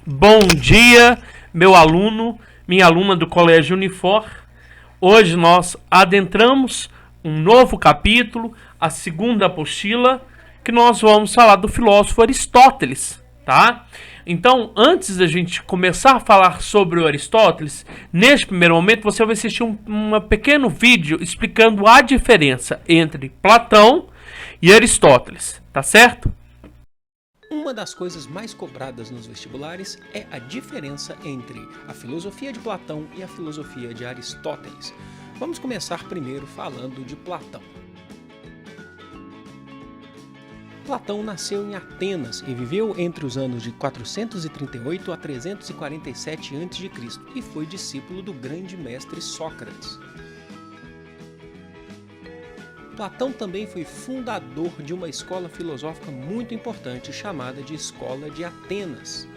Bom dia, meu aluno, minha aluna do Colégio Unifor. Hoje nós adentramos um novo capítulo, a segunda apostila, que nós vamos falar do filósofo Aristóteles, tá? Então, antes da gente começar a falar sobre o Aristóteles, neste primeiro momento você vai assistir um pequeno vídeo explicando a diferença entre Platão e Aristóteles, tá certo? Uma das coisas mais cobradas nos vestibulares é a diferença entre a filosofia de Platão e a filosofia de Aristóteles. Vamos começar primeiro falando de Platão. Platão nasceu em Atenas e viveu entre os anos de 438 a 347 a.C. e foi discípulo do grande mestre Sócrates. Platão também foi fundador de uma escola filosófica muito importante chamada de Escola de Atenas.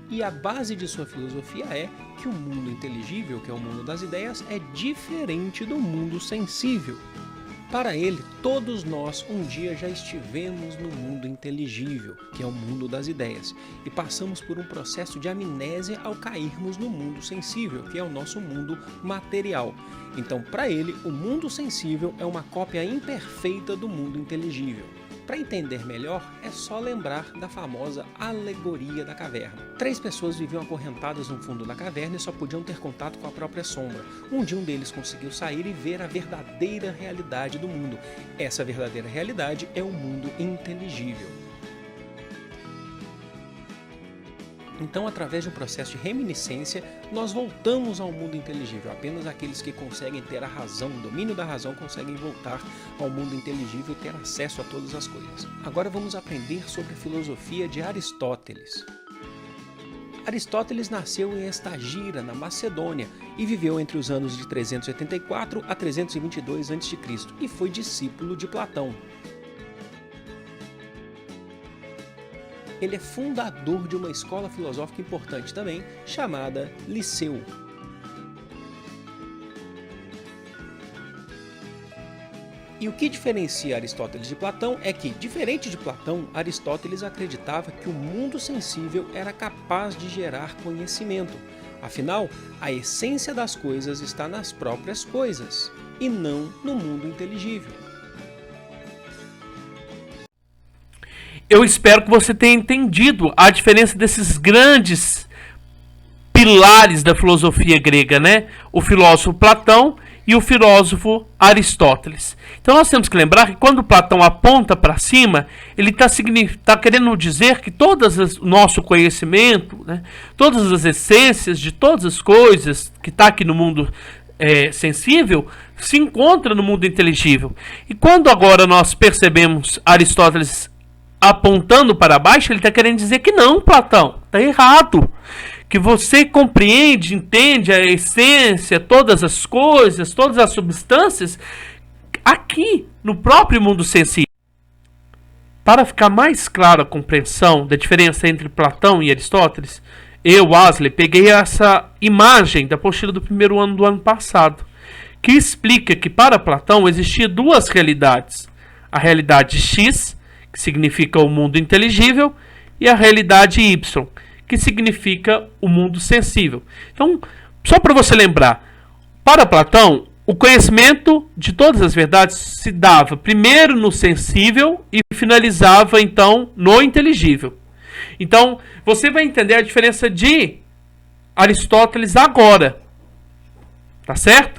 E a base de sua filosofia é que o mundo inteligível, que é o mundo das ideias, é diferente do mundo sensível. Para ele, todos nós um dia já estivemos no mundo inteligível, que é o mundo das ideias, e passamos por um processo de amnésia ao cairmos no mundo sensível, que é o nosso mundo material. Então, para ele, o mundo sensível é uma cópia imperfeita do mundo inteligível. Para entender melhor, é só lembrar da famosa alegoria da caverna. 3 pessoas viviam acorrentadas no fundo da caverna e só podiam ter contato com a própria sombra. Um deles conseguiu sair e ver a verdadeira realidade do mundo. Essa verdadeira realidade é o mundo inteligível. Então, através de um processo de reminiscência, nós voltamos ao mundo inteligível. Apenas aqueles que conseguem ter a razão, o domínio da razão, conseguem voltar ao mundo inteligível e ter acesso a todas as coisas. Agora vamos aprender sobre a filosofia de Aristóteles. Aristóteles nasceu em Estagira, na Macedônia, e viveu entre os anos de 384 a 322 a.C. e foi discípulo de Platão. Ele é fundador de uma escola filosófica importante também, chamada Liceu. E o que diferencia Aristóteles de Platão é que, diferente de Platão, Aristóteles acreditava que o mundo sensível era capaz de gerar conhecimento. Afinal, a essência das coisas está nas próprias coisas, e não no mundo inteligível. Eu espero que você tenha entendido a diferença desses grandes pilares da filosofia grega, né? O filósofo Platão e o filósofo Aristóteles. Então nós temos que lembrar que quando Platão aponta para cima, ele está querendo dizer que todo o nosso conhecimento, né? Todas as essências de todas as coisas que está aqui no mundo sensível, se encontra no mundo inteligível. E quando agora nós percebemos Aristóteles apontando para baixo, ele está querendo dizer que não, Platão, está errado. Que você compreende, entende a essência, todas as coisas, todas as substâncias, aqui, no próprio mundo sensível. Para ficar mais clara a compreensão da diferença entre Platão e Aristóteles, eu, Wesley, peguei essa imagem da apostila do primeiro ano do ano passado, que explica que para Platão existia 2 realidades. A realidade X, que significa o mundo inteligível, e a realidade Y, que significa o mundo sensível. Então, só para você lembrar, para Platão, o conhecimento de todas as verdades se dava primeiro no sensível e finalizava, então, no inteligível. Então, você vai entender a diferença de Aristóteles agora. Tá certo?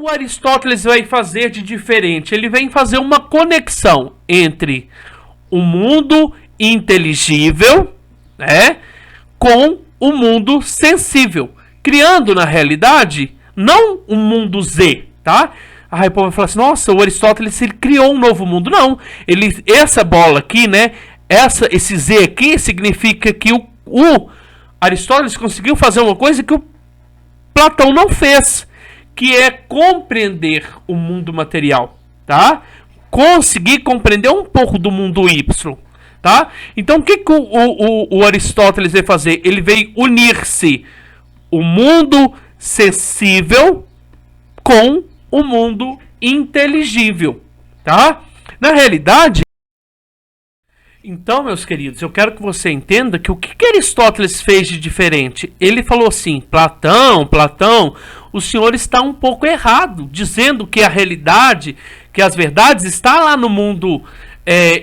O Aristóteles vai fazer de diferente? Ele vem fazer uma conexão entre o mundo inteligível, né, com o mundo sensível, criando na realidade não um mundo Z, tá? Aí o povo vai falar assim: nossa, o Aristóteles ele criou um novo mundo. Não, essa bola aqui, né, esse Z aqui significa que o Aristóteles conseguiu fazer uma coisa que o Platão não fez, que é compreender o mundo material, tá? Conseguir compreender um pouco do mundo Y, tá? Então o que o Aristóteles veio fazer? Ele veio unir-se o mundo sensível com o mundo inteligível, tá? Na realidade, Então, meus queridos, eu quero que você entenda que o que Aristóteles fez de diferente? Ele falou assim: Platão, o senhor está um pouco errado, dizendo que a realidade, que as verdades está lá no mundo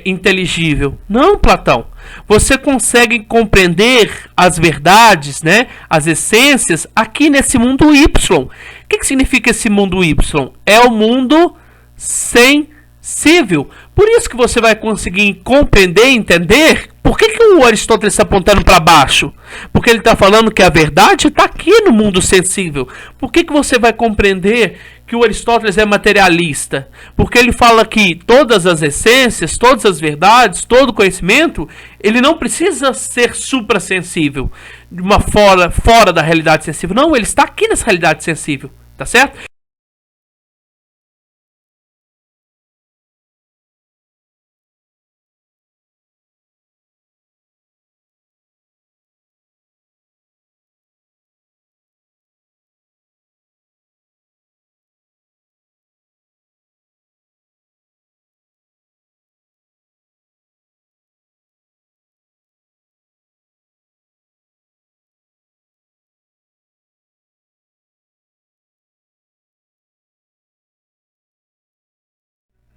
inteligível. Não, Platão. Você consegue compreender as verdades, né, as essências, aqui nesse mundo Y. O que significa esse mundo Y? É o mundo sensível. Por isso que você vai conseguir compreender e entender por que o Aristóteles está apontando para baixo. Porque ele está falando que a verdade está aqui no mundo sensível. Por que você vai compreender que o Aristóteles é materialista? Porque ele fala que todas as essências, todas as verdades, todo conhecimento, ele não precisa ser suprassensível, de uma fora da realidade sensível. Não, ele está aqui nessa realidade sensível, tá certo?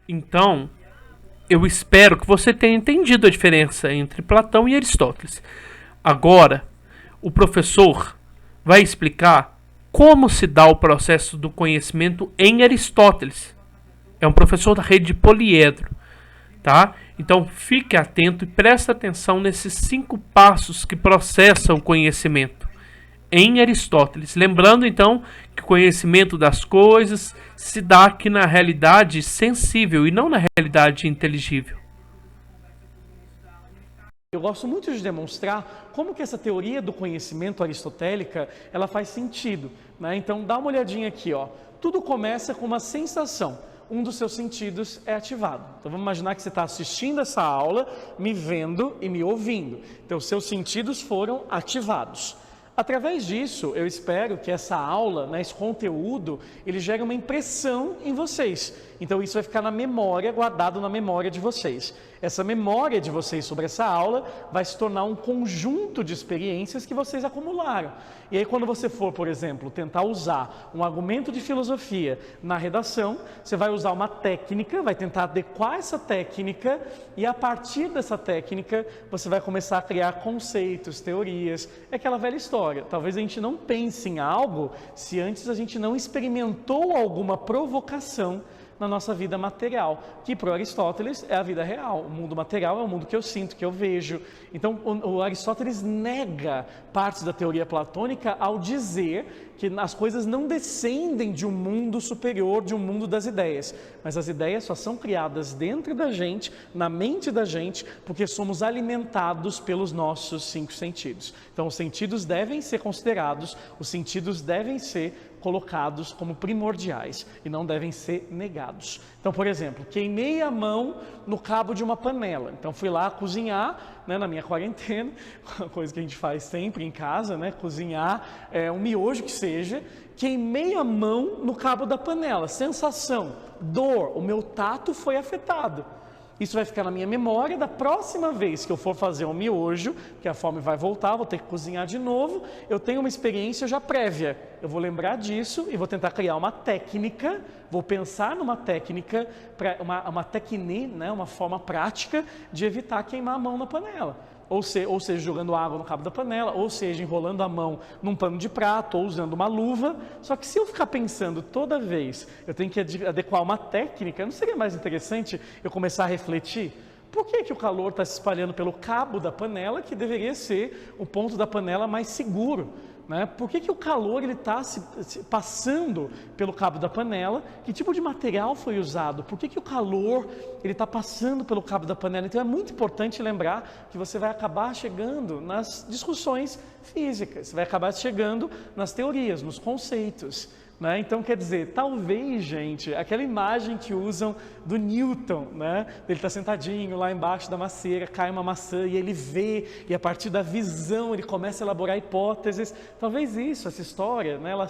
Então, eu espero que você tenha entendido a diferença entre Platão e Aristóteles. Agora, o professor vai explicar como se dá o processo do conhecimento em Aristóteles. É um professor da rede de Poliedro, tá? Então, fique atento e preste atenção nesses 5 passos que processam o conhecimento em Aristóteles. Lembrando, então, que o conhecimento das coisas se dá aqui na realidade sensível e não na realidade inteligível. Eu gosto muito de demonstrar como que essa teoria do conhecimento aristotélica, ela faz sentido, né? Então, dá uma olhadinha aqui, ó. Tudo começa com uma sensação. Um dos seus sentidos é ativado. Então, vamos imaginar que você está assistindo essa aula, me vendo e me ouvindo. Então, os seus sentidos foram ativados. Através disso, eu espero que essa aula, né, esse conteúdo, ele gere uma impressão em vocês. Então isso vai ficar na memória, guardado na memória de vocês. Essa memória de vocês sobre essa aula vai se tornar um conjunto de experiências que vocês acumularam. E aí quando você for, por exemplo, tentar usar um argumento de filosofia na redação, você vai usar uma técnica, vai tentar adequar essa técnica e a partir dessa técnica você vai começar a criar conceitos, teorias. É aquela velha história. Talvez a gente não pense em algo se antes a gente não experimentou alguma provocação na nossa vida material, que para Aristóteles é a vida real. O mundo material é o mundo que eu sinto, que eu vejo. Então, o Aristóteles nega partes da teoria platônica ao dizer que as coisas não descendem de um mundo superior, de um mundo das ideias, mas as ideias só são criadas dentro da gente, na mente da gente, porque somos alimentados pelos nossos 5 sentidos. Então, os sentidos devem ser considerados, os sentidos devem ser colocados como primordiais e não devem ser negados. Então, por exemplo, queimei a mão no cabo de uma panela. Então, fui lá cozinhar, né, na minha quarentena, uma coisa que a gente faz sempre em casa, né, cozinhar um miojo que seja. Queimei a mão no cabo da panela. Sensação, dor, o meu tato foi afetado. Isso vai ficar na minha memória da próxima vez que eu for fazer um miojo, que a fome vai voltar, vou ter que cozinhar de novo, eu tenho uma experiência já prévia. Eu vou lembrar disso e vou tentar criar uma técnica, vou pensar numa técnica, uma técnica, né, uma forma prática de evitar queimar a mão na panela. Ou seja, jogando água no cabo da panela, ou seja, enrolando a mão num pano de prato, ou usando uma luva. Só que se eu ficar pensando toda vez, eu tenho que adequar uma técnica, não seria mais interessante eu começar a refletir? Por que o calor está se espalhando pelo cabo da panela, que deveria ser o ponto da panela mais seguro? Né? Por que o calor está passando pelo cabo da panela? Que tipo de material foi usado? Por que o calor está passando pelo cabo da panela? Então é muito importante lembrar que você vai acabar chegando nas discussões físicas, você vai acabar chegando nas teorias, nos conceitos. Né? Então, quer dizer, talvez, gente, aquela imagem que usam do Newton, né? Ele está sentadinho lá embaixo da macieira, cai uma maçã e ele vê, e a partir da visão ele começa a elaborar hipóteses. Talvez isso, essa história, né, ela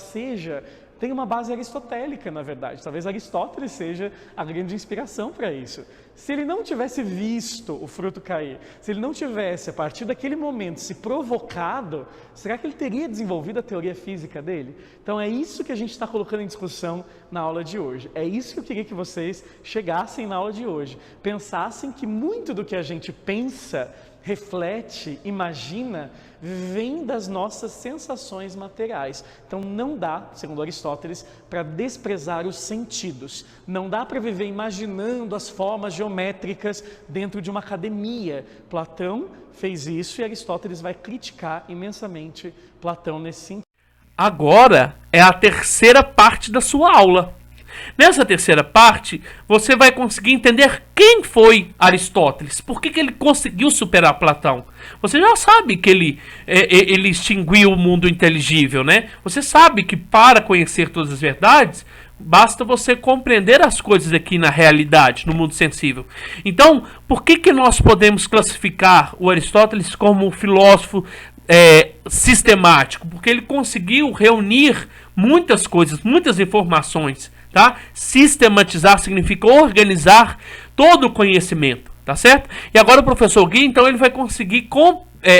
tem uma base aristotélica, na verdade. Talvez Aristóteles seja a grande inspiração para isso. Se ele não tivesse visto o fruto cair, se ele não tivesse, a partir daquele momento, se provocado, será que ele teria desenvolvido a teoria física dele? Então é isso que a gente está colocando em discussão na aula de hoje. É isso que eu queria que vocês chegassem na aula de hoje. Pensassem que muito do que a gente pensa, reflete, imagina, vem das nossas sensações materiais. Então não dá, segundo Aristóteles, para desprezar os sentidos. Não dá para viver imaginando as formas geométricas dentro de uma academia. Platão fez isso e Aristóteles vai criticar imensamente Platão nesse sentido. Agora é a terceira parte da sua aula. Nessa terceira parte, você vai conseguir entender quem foi Aristóteles, por que ele conseguiu superar Platão. Você já sabe que ele extinguiu o mundo inteligível, né? Você sabe que para conhecer todas as verdades, basta você compreender as coisas aqui na realidade, no mundo sensível. Então, por que nós podemos classificar o Aristóteles como um filósofo sistemático? Porque ele conseguiu reunir muitas coisas, muitas informações. Tá? Sistematizar significa organizar todo o conhecimento, tá certo? E agora o professor Gui, então, ele vai conseguir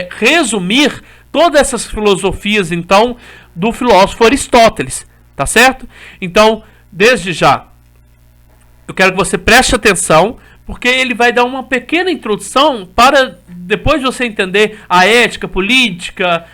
resumir todas essas filosofias, então, do filósofo Aristóteles, tá certo? Então, desde já, eu quero que você preste atenção, porque ele vai dar uma pequena introdução para depois de você entender a ética, a política,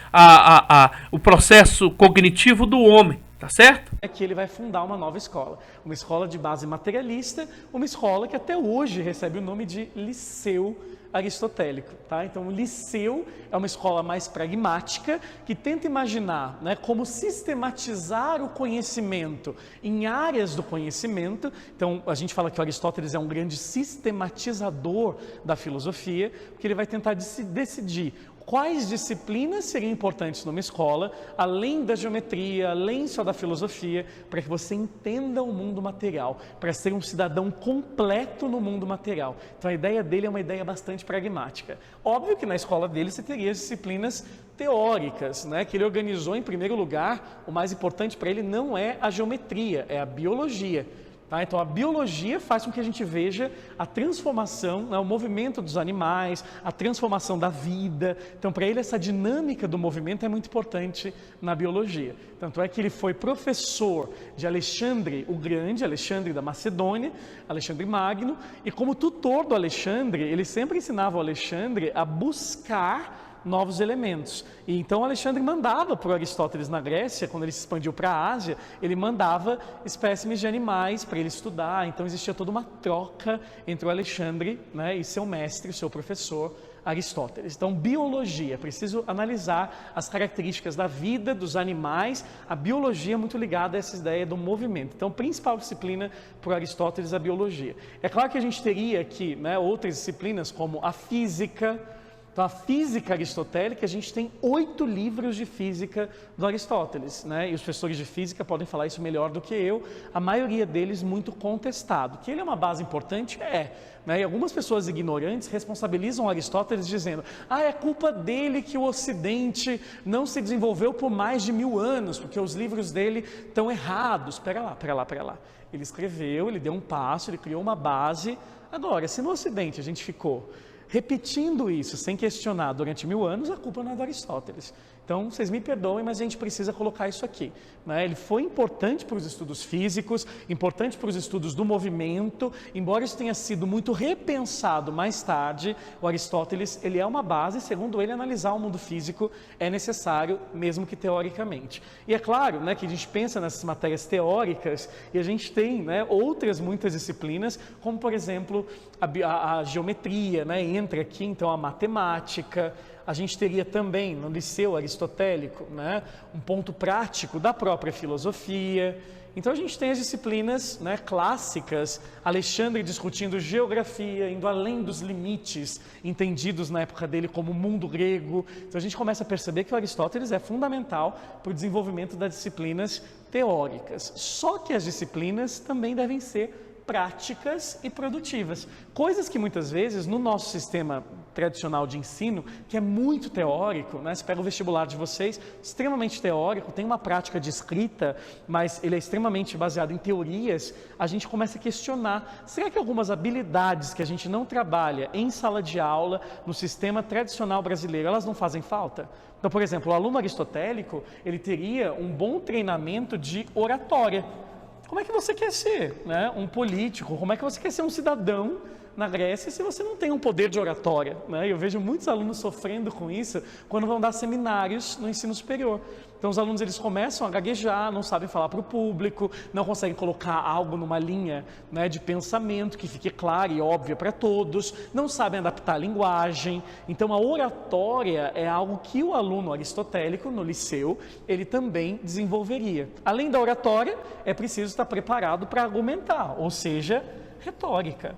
o processo cognitivo do homem. Tá certo? É que ele vai fundar uma nova escola, uma escola de base materialista, uma escola que até hoje recebe o nome de Liceu Aristotélico, tá? Então o Liceu é uma escola mais pragmática que tenta imaginar, né, como sistematizar o conhecimento em áreas do conhecimento. Então a gente fala que o Aristóteles é um grande sistematizador da filosofia, porque ele vai tentar decidir quais disciplinas seriam importantes numa escola, além da geometria, além só da filosofia, para que você entenda o mundo material, para ser um cidadão completo no mundo material. Então a ideia dele é uma ideia bastante pragmática. Óbvio que na escola dele você teria as disciplinas teóricas, né, que ele organizou em primeiro lugar. O mais importante para ele não é a geometria, é a biologia. Tá? Então a biologia faz com que a gente veja a transformação, né, o movimento dos animais, a transformação da vida. Então para ele essa dinâmica do movimento é muito importante na biologia. Tanto é que ele foi professor de Alexandre o Grande, Alexandre da Macedônia, Alexandre Magno, e como tutor do Alexandre, ele sempre ensinava o Alexandre a buscar novos elementos. E então Alexandre mandava para o Aristóteles na Grécia, quando ele se expandiu para a Ásia, ele mandava espécimes de animais para ele estudar. Então existia toda uma troca entre o Alexandre, né, e seu mestre, seu professor Aristóteles. Então biologia, preciso analisar as características da vida dos animais. A biologia é muito ligada a essa ideia do movimento. Então principal disciplina para Aristóteles é a biologia. É claro que a gente teria aqui, né, outras disciplinas como a física. Então, a física aristotélica, a gente tem 8 livros de física do Aristóteles, né? E os professores de física podem falar isso melhor do que eu, a maioria deles muito contestado. Que ele é uma base importante? Né? E algumas pessoas ignorantes responsabilizam Aristóteles dizendo: é culpa dele que o Ocidente não se desenvolveu por mais de 1000 anos, porque os livros dele estão errados. Pera lá. Ele escreveu, ele deu um passo, ele criou uma base. Agora, se no Ocidente a gente ficou repetindo isso sem questionar durante 1000 anos, a culpa não é do Aristóteles. Então, vocês me perdoem, mas a gente precisa colocar isso aqui, né? Ele foi importante para os estudos físicos, importante para os estudos do movimento, embora isso tenha sido muito repensado mais tarde. O Aristóteles, ele é uma base, segundo ele, analisar o mundo físico é necessário, mesmo que teoricamente. E é claro, né, que a gente pensa nessas matérias teóricas e a gente tem, né, outras muitas disciplinas, como por exemplo a geometria, né, entra aqui então a matemática. A gente teria também no liceu aristotélico, né, um ponto prático da própria filosofia. Então a gente tem as disciplinas, né, clássicas, Alexandre discutindo geografia, indo além dos limites entendidos na época dele como mundo grego. Então a gente começa a perceber que o Aristóteles é fundamental para o desenvolvimento das disciplinas teóricas. Só que as disciplinas também devem ser práticas e produtivas. Coisas que muitas vezes no nosso sistema tradicional de ensino, que é muito teórico, né? Você pega o vestibular de vocês, extremamente teórico, tem uma prática de escrita, mas ele é extremamente baseado em teorias, a gente começa a questionar, será que algumas habilidades que a gente não trabalha em sala de aula, no sistema tradicional brasileiro, elas não fazem falta? Então, por exemplo, o aluno aristotélico, ele teria um bom treinamento de oratória. Como é que você quer ser, né, um político? Como é que você quer ser um cidadão na Grécia se você não tem um poder de oratória, né? Eu vejo muitos alunos sofrendo com isso quando vão dar seminários no ensino superior. Então os alunos eles começam a gaguejar, não sabem falar para o público, não conseguem colocar algo numa linha, né, de pensamento que fique clara e óbvia para todos, não sabem adaptar a linguagem. Então a oratória é algo que o aluno aristotélico no liceu ele também desenvolveria. Além da oratória, é preciso estar preparado para argumentar, ou seja, retórica.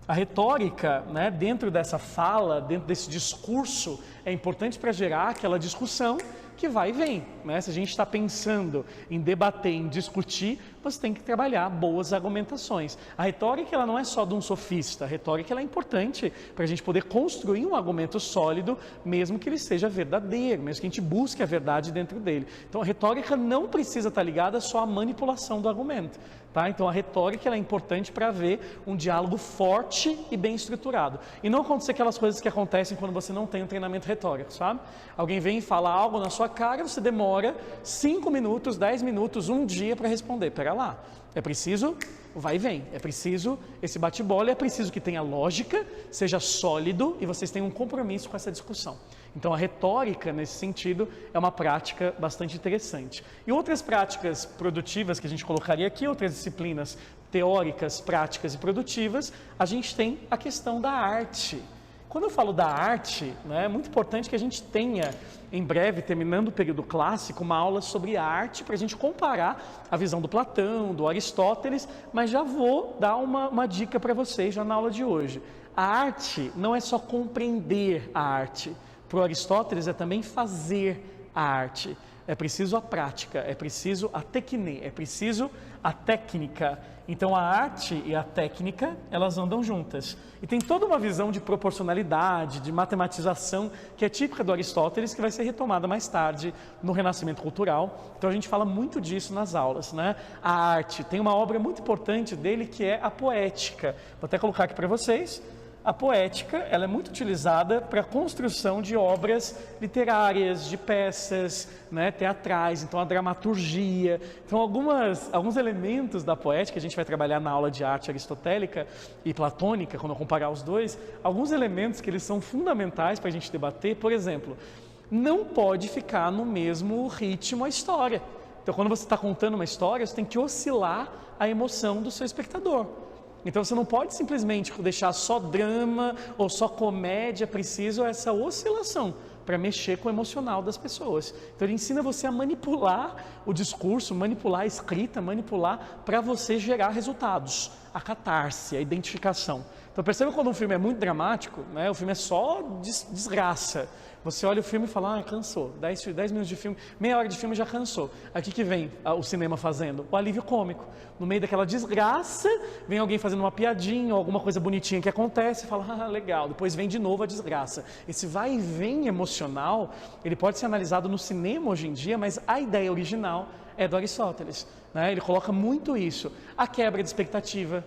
A retórica, né, dentro dessa fala, dentro desse discurso, é importante para gerar aquela discussão que vai e vem, né? Se a gente está pensando em debater, em discutir, você tem que trabalhar boas argumentações. A retórica ela não é só de um sofista, a retórica ela é importante para a gente poder construir um argumento sólido, mesmo que ele seja verdadeiro, mesmo que a gente busque a verdade dentro dele. Então a retórica não precisa estar ligada só à manipulação do argumento. Tá? Então a retórica ela é importante para haver um diálogo forte e bem estruturado. E não acontecer aquelas coisas que acontecem quando você não tem um treinamento retórico, sabe? Alguém vem e fala algo na sua cara, você demora 5 minutos, 10 minutos, um dia para responder. Pera lá, é preciso vai e vem, é preciso esse bate-bola, é preciso que tenha lógica, seja sólido e vocês tenham um compromisso com essa discussão. Então a retórica, nesse sentido, é uma prática bastante interessante. E outras práticas produtivas que a gente colocaria aqui, outras disciplinas teóricas, práticas e produtivas, a gente tem a questão da arte. Quando eu falo da arte, né, é muito importante que a gente tenha, em breve, terminando o período clássico, uma aula sobre arte para a gente comparar a visão do Platão, do Aristóteles, mas já vou dar uma dica para vocês já na aula de hoje. A arte não é só compreender a arte. Para o Aristóteles é também fazer a arte. É preciso a prática, é preciso a tecne, é preciso a técnica. Então a arte e a técnica, elas andam juntas. E tem toda uma visão de proporcionalidade, de matematização, que é típica do Aristóteles, que vai ser retomada mais tarde no Renascimento Cultural. Então a gente fala muito disso nas aulas, né? A arte, tem uma obra muito importante dele que é a Poética. Vou até colocar aqui para vocês. A poética ela é muito utilizada para a construção de obras literárias, de peças, né, teatrais, então a dramaturgia. Então alguns elementos da poética, a gente vai trabalhar na aula de arte aristotélica e platônica, quando eu comparar os dois, alguns elementos que eles são fundamentais para a gente debater. Por exemplo, não pode ficar no mesmo ritmo a história. Então quando você está contando uma história, você tem que oscilar a emoção do seu espectador. Então você não pode simplesmente deixar só drama ou só comédia, é preciso essa oscilação para mexer com o emocional das pessoas. Então ele ensina você a manipular o discurso, manipular a escrita, manipular para você gerar resultados, a catarse, a identificação. Então perceba quando um filme é muito dramático, né, o filme é só desgraça. Você olha o filme e fala, cansou, 10 minutos de filme, meia hora de filme já cansou. Aqui que vem o cinema fazendo? O alívio cômico. No meio daquela desgraça, vem alguém fazendo uma piadinha ou alguma coisa bonitinha que acontece e fala, legal. Depois vem de novo a desgraça. Esse vai e vem emocional, ele pode ser analisado no cinema hoje em dia, mas a ideia original é do Aristóteles, né? Ele coloca muito isso. A quebra de expectativa.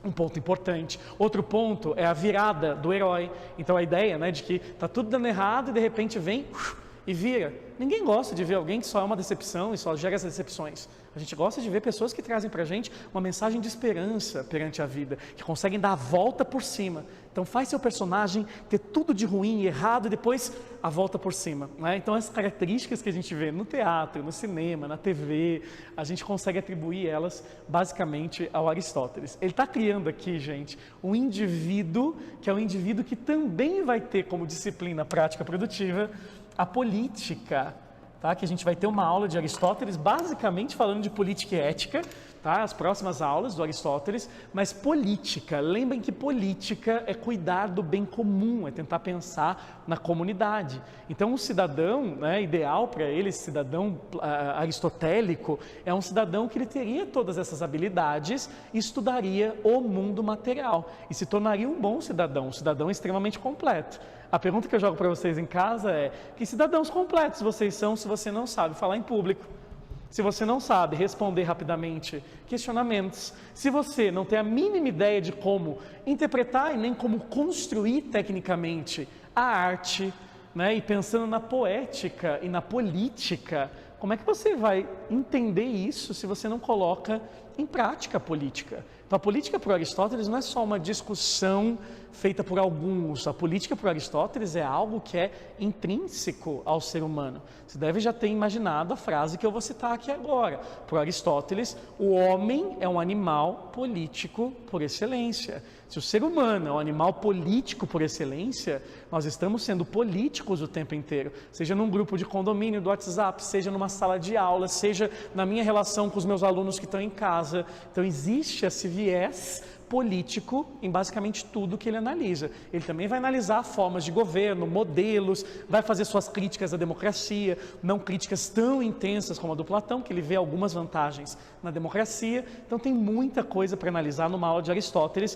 Um ponto importante. Outro ponto é a virada do herói. Então a ideia, né, de que está tudo dando errado e de repente vem e vira. Ninguém gosta de ver alguém que só é uma decepção e só gera essas decepções. A gente gosta de ver pessoas que trazem para a gente uma mensagem de esperança perante a vida, que conseguem dar a volta por cima. Então faz seu personagem ter tudo de ruim e errado e depois a volta por cima, né? Então as características que a gente vê no teatro, no cinema, na TV, a gente consegue atribuir elas basicamente ao Aristóteles. Ele está criando aqui, gente, um indivíduo que é um indivíduo que também vai ter como disciplina prática produtiva a política. tá? Que a gente vai ter uma aula de Aristóteles, basicamente falando de política e ética, tá? As próximas aulas do Aristóteles, mas política. Lembrem que política é cuidar do bem comum, é tentar pensar na comunidade. Então, o cidadão, né, ideal para ele, esse cidadão aristotélico, é um cidadão que ele teria todas essas habilidades e estudaria o mundo material e se tornaria um bom cidadão, um cidadão extremamente completo. A pergunta que eu jogo para vocês em casa é: que cidadãos completos vocês são se você não sabe falar em público? Se você não sabe responder rapidamente questionamentos, se você não tem a mínima ideia de como interpretar e nem como construir tecnicamente a arte, né, e pensando na poética e na política, como é que você vai entender isso se você não coloca em prática a política? Então, a política para Aristóteles não é só uma discussão feita por alguns. A política para Aristóteles é algo que é intrínseco ao ser humano. Você deve já ter imaginado a frase que eu vou citar aqui agora. Para Aristóteles, o homem é um animal político por excelência. Se o ser humano é um animal político por excelência, nós estamos sendo políticos o tempo inteiro. Seja num grupo de condomínio do WhatsApp, seja numa sala de aula, seja na minha relação com os meus alunos que estão em casa. Então, existe esse viés político em basicamente tudo que ele analisa. Ele também vai analisar formas de governo, modelos, vai fazer suas críticas à democracia, não críticas tão intensas como a do Platão, que ele vê algumas vantagens na democracia. Então tem muita coisa para analisar numa aula de Aristóteles.